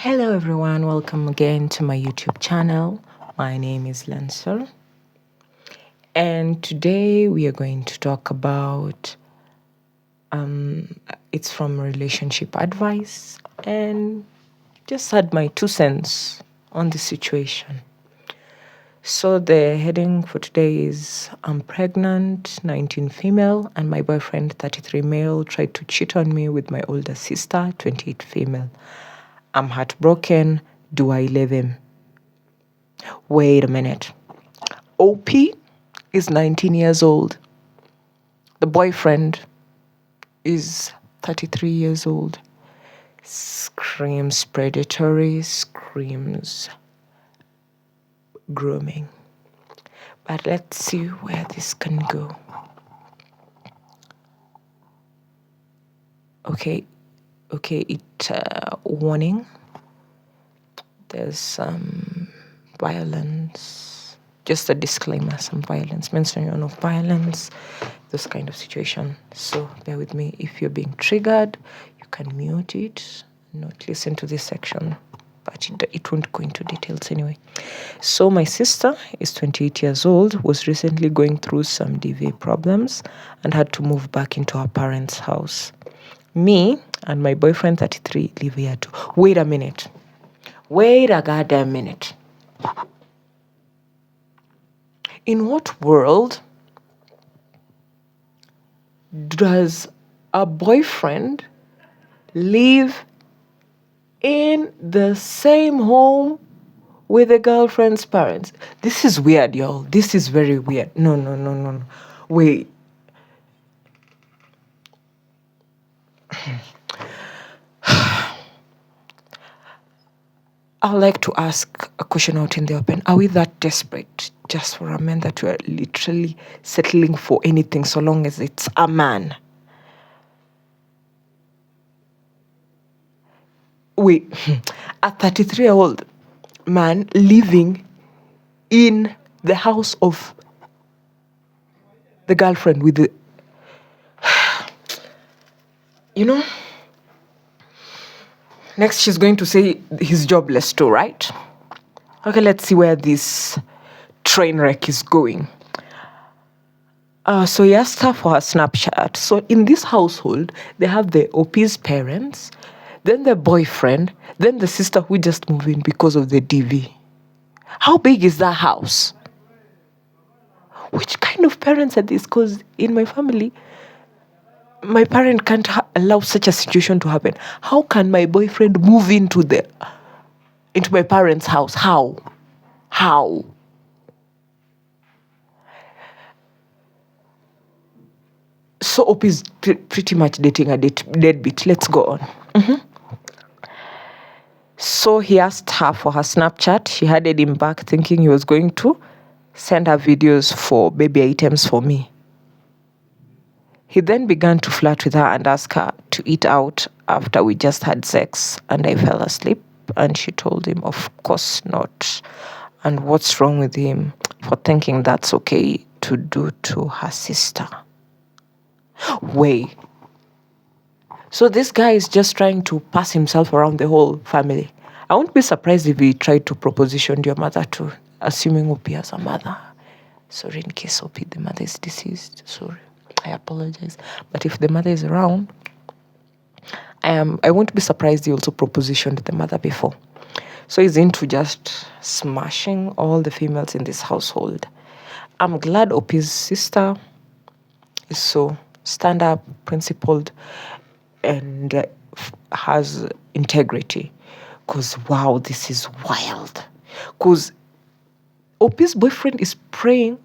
Hello everyone, welcome again to my YouTube channel. My name is Lancel, and today we are going to talk about it's from relationship advice and just add my 2 cents on the situation. So the heading for today is I'm pregnant, 19 female, and my boyfriend, 33 male, tried to cheat on me with my older sister, 28 female. I'm heartbroken. Do I leave him? Wait a minute. OP is 19 years old. The boyfriend is 33 years old. Screams predatory, screams grooming. But let's see where this can go. Okay, warning. There's some violence. Just a disclaimer, some violence, mention of violence, this kind of situation. So bear with me. If you're being triggered, you can mute it, not listen to this section, but it won't go into details anyway. So my sister is 28 years old, was recently going through some DV problems and had to move back into her parents' house. Me and my boyfriend, 33, live here too. Wait a goddamn minute. In what world does a boyfriend live in the same home with a girlfriend's parents? This is weird, y'all. This is very weird. No. Wait. I'd like to ask a question out in the open. Are we that desperate just for a man that we are literally settling for anything so long as it's a man? Wait, a 33-year-old man living in the house of the girlfriend with the... Next she's going to say he's jobless too, right? Okay, let's see where this train wreck is going. So he asked her for her Snapchat. So in this household, they have the OP's parents, then the boyfriend, then the sister who just moved in because of the DV. How big is that house? Which kind of parents are these? Because in my family, my parent can't allow such a situation to happen. How can my boyfriend move into my parents' house? How? So OP is pretty much dating a deadbeat. Let's go on. So he asked her for her Snapchat. She handed him back thinking he was going to send her videos for baby items for me. He then began to flirt with her and ask her to eat out after we just had sex, and I fell asleep, and she told him, of course not. And what's wrong with him for thinking that's okay to do to her sister? Wait. So this guy is just trying to pass himself around the whole family. I won't be surprised if he tried to proposition your mother too, assuming OP has a mother. Sorry, in case OP, the mother is deceased. Sorry, I apologize. But if the mother is around, I won't be surprised he also propositioned the mother before. So he's into just smashing all the females in this household. I'm glad OP's sister is so stand-up, principled, and has integrity. Because, wow, this is wild. Because OP's boyfriend is praying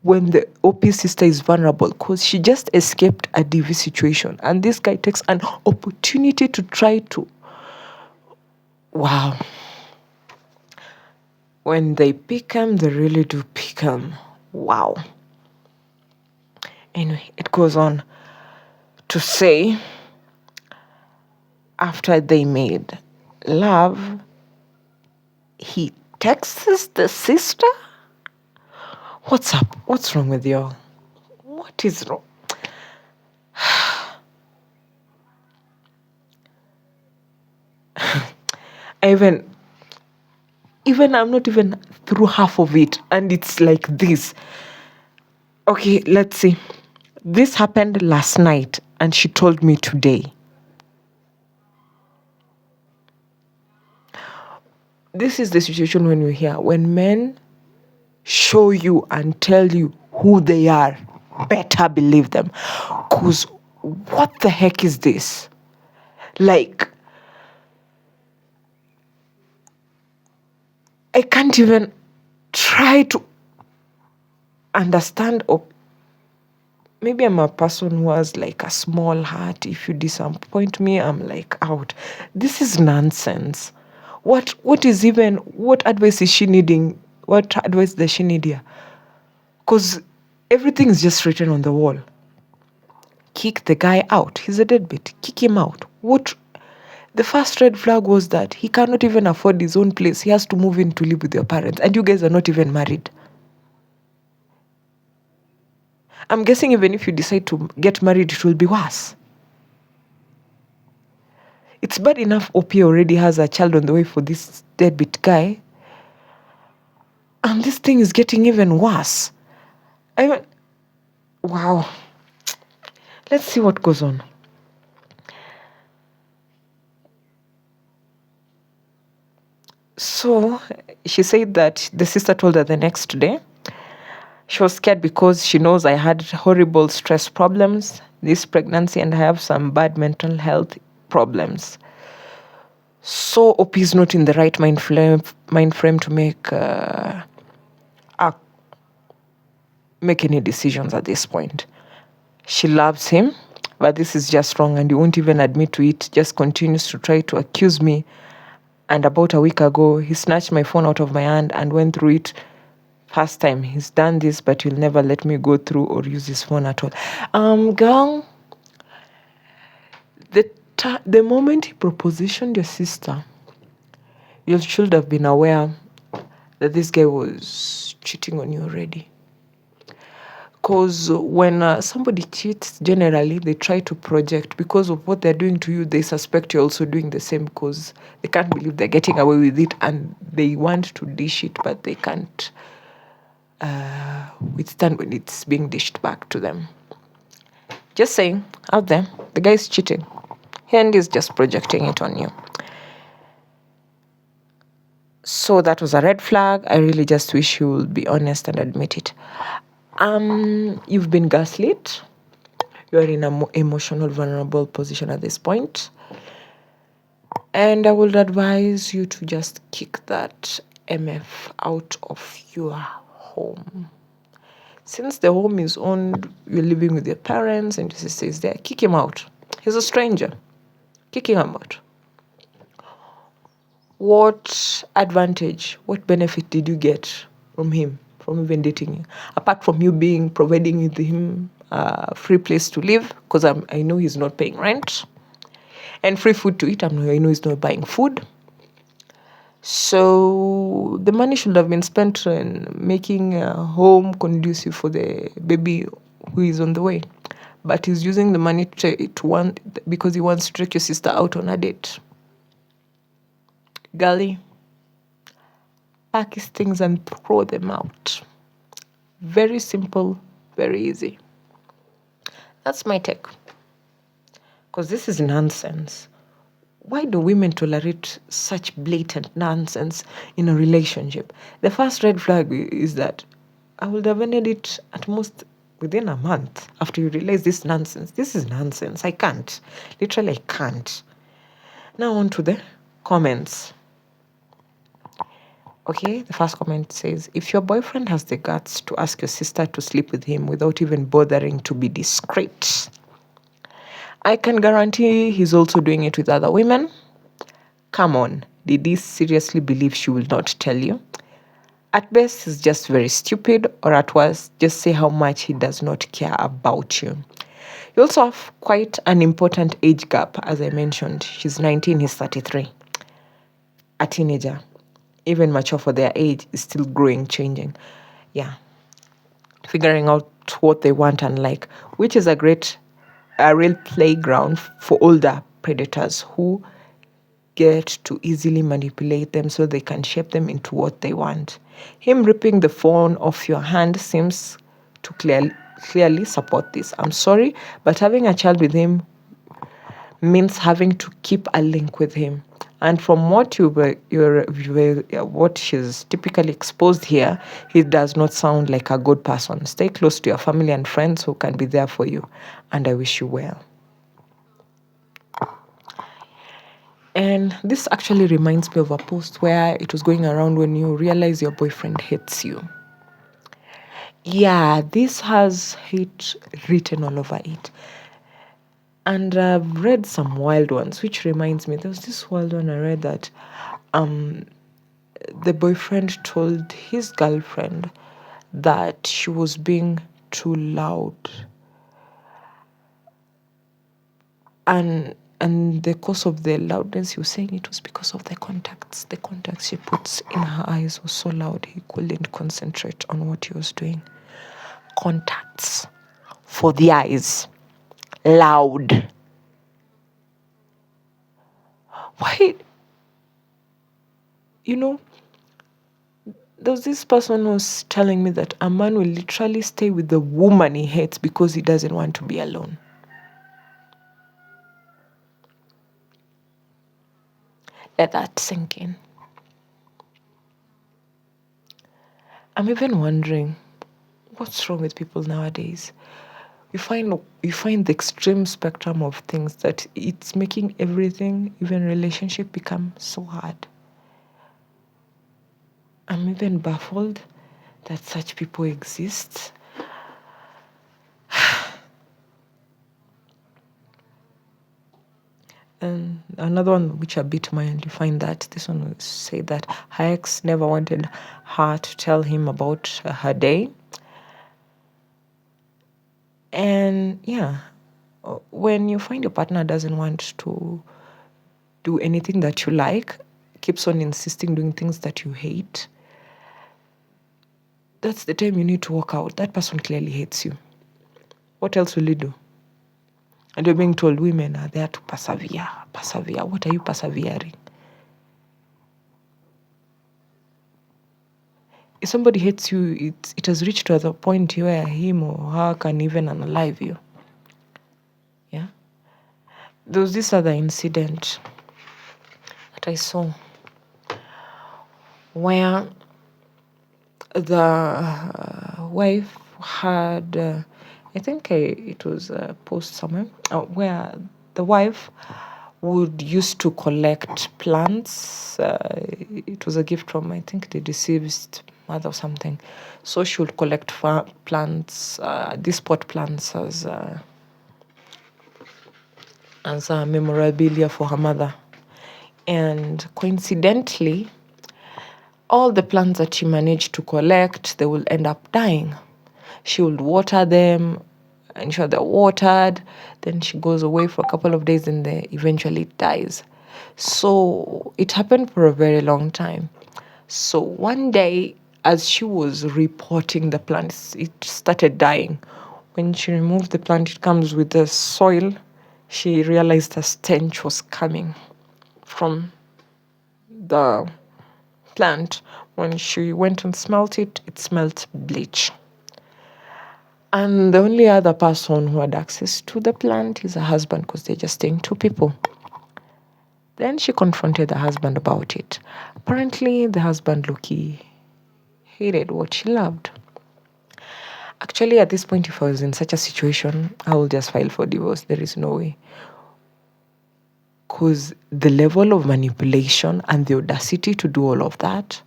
when the OP's sister is vulnerable, because she just escaped a DV situation. And this guy takes an opportunity to try to... Wow. When they pick him, they really do pick him. Wow. Anyway, it goes on to say, after they made love, he texts the sister? What's up? What's wrong with y'all? What is wrong? even I'm not even through half of it, and it's like this. Okay, let's see. This happened last night, and she told me today. This is the situation when you hear, when men show you and tell you who they are, better believe them. Because what the heck is this? Like, I can't even try to understand, or maybe I'm a person who has like a small heart. If you disappoint me, I'm like out. This is nonsense. What advice is she needing? What advice does she need here? Because everything is just written on the wall. Kick the guy out. He's a deadbeat. Kick him out. What? The first red flag was that he cannot even afford his own place. He has to move in to live with your parents. And you guys are not even married. I'm guessing even if you decide to get married, it will be worse. It's bad enough OP already has a child on the way for this deadbeat guy. And this thing is getting even worse. Wow. Let's see what goes on. So she said that the sister told her the next day. She was scared because she knows I had horrible stress problems this pregnancy, and I have some bad mental health problems. So OP is not in the right mind frame to make any decisions at this point. She loves him, but this is just wrong, and he won't even admit to it. Just continues to try to accuse me. And about a week ago, he snatched my phone out of my hand and went through it. First time he's done this, but he'll never let me go through or use his phone at all. Girl, the moment he propositioned your sister, you should have been aware that this guy was cheating on you already. Because when somebody cheats, generally they try to project, because of what they're doing to you. They suspect you're also doing the same, because they can't believe they're getting away with it, and they want to dish it, but they can't withstand when it's being dished back to them. Just saying, out there, the guy's cheating. He and he's just projecting it on you. So that was a red flag. I really just wish you would be honest and admit it. You've been gaslit. You're in an emotional, vulnerable position at this point. And I would advise you to just kick that MF out of your home. Since the home is owned, you're living with your parents and your sister is there, kick him out. He's a stranger. Kick him out. What advantage, what benefit did you get from him, from even dating you? Apart from you providing with him a free place to live, because I know he's not paying rent, and free food to eat. I know he's not buying food. So the money should have been spent in making a home conducive for the baby who is on the way. But he's using the money because he wants to take your sister out on a date. Girlie, pack his things and throw them out. Very simple, very easy. That's my take. Because this is nonsense. Why do women tolerate such blatant nonsense in a relationship? The first red flag is that I would have ended it at most within a month after you realize this nonsense. This is nonsense. I can't. Literally, I can't. Now on to the comments. Okay, the first comment says, if your boyfriend has the guts to ask your sister to sleep with him without even bothering to be discreet, I can guarantee he's also doing it with other women. Come on, did he seriously believe she will not tell you? At best, he's just very stupid, or at worst, just say how much he does not care about you. You also have quite an important age gap, as I mentioned. She's 19, he's 33. A teenager, even mature for their age, is still growing, changing. Yeah. Figuring out what they want and like, which is a real playground for older predators who get to easily manipulate them so they can shape them into what they want. Him ripping the phone off your hand seems to clearly support this. I'm sorry, but having a child with him means having to keep a link with him. And from what what she's typically exposed here, he does not sound like a good person. Stay close to your family and friends who can be there for you, and I wish you well. And this actually reminds me of a post where it was going around when you realize your boyfriend hates you. Yeah, this has hate written all over it. And I've read some wild ones, which reminds me, there was this wild one I read that the boyfriend told his girlfriend that she was being too loud. And the cause of the loudness, he was saying it was because of the contacts. The contacts she puts in her eyes was so loud he couldn't concentrate on what he was doing. Contacts for the eyes. Loud. Why? You know, there was this person who was telling me that a man will literally stay with the woman he hates because he doesn't want to be alone. Let that sink in. I'm even wondering, what's wrong with people nowadays? You find the extreme spectrum of things that it's making everything, even relationship, become so hard. I'm even baffled that such people exist. And another one which I bit mind, you find that this one will say that her ex never wanted her to tell him about her day. And yeah, when you find your partner doesn't want to do anything that you like, keeps on insisting doing things that you hate, that's the time you need to walk out. That person clearly hates you. What else will you do? And you're being told women are there to persevere. Persevere. What are you persevering? If somebody hates you, it has reached to the point where him or her can even unalive you. Yeah. There was this other incident that I saw where the wife had, I think it was a post somewhere, where the wife would used to collect plants. It was a gift from, I think, the deceased mother or something. So she would collect plants, these pot plants as a memorabilia for her mother. And coincidentally, all the plants that she managed to collect, they will end up dying. She will water them, ensure they're watered, then she goes away for a couple of days and they eventually dies. So it happened for a very long time. So one day, as she was repotting the plants, it started dying. When she removed the plant, it comes with the soil. She realized a stench was coming from the plant. When she went and smelt it, it smelt bleach. And the only other person who had access to the plant is her husband, because they're just staying two people. Then she confronted the husband about it. Apparently, the husband, Loki, hated what she loved. Actually, at this point, if I was in such a situation, I will just file for divorce. There is no way. Because the level of manipulation and the audacity to do all of that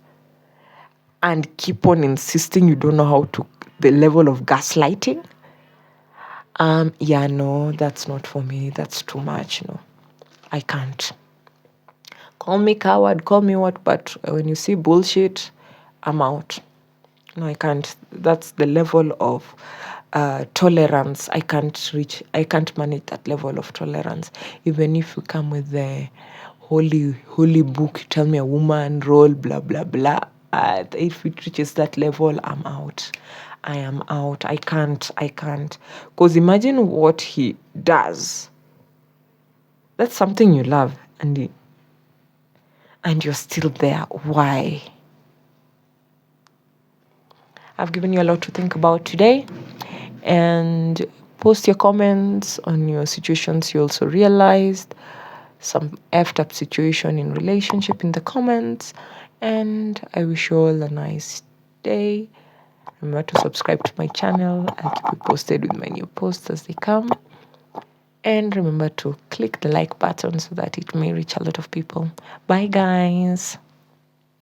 and keep on insisting you don't know how to, the level of gaslighting, yeah, no, that's not for me. That's too much, no. I can't. Call me coward, call me what, but when you see bullshit, I'm out. No, I can't. That's the level of tolerance I can't reach. I can't manage that level of tolerance. Even if you come with the holy book, you tell me a woman role, blah, blah, blah. If it reaches that level, I'm out. I am out. I can't. Because imagine what he does. That's something you love. And and you're still there. Why? I've given you a lot to think about today, and post your comments on your situations you also realized, some effed up situation in relationship in the comments, and I wish you all a nice day. Remember to subscribe to my channel. I'll keep you posted with my new posts as they come. And remember to click the like button so that it may reach a lot of people. Bye, guys.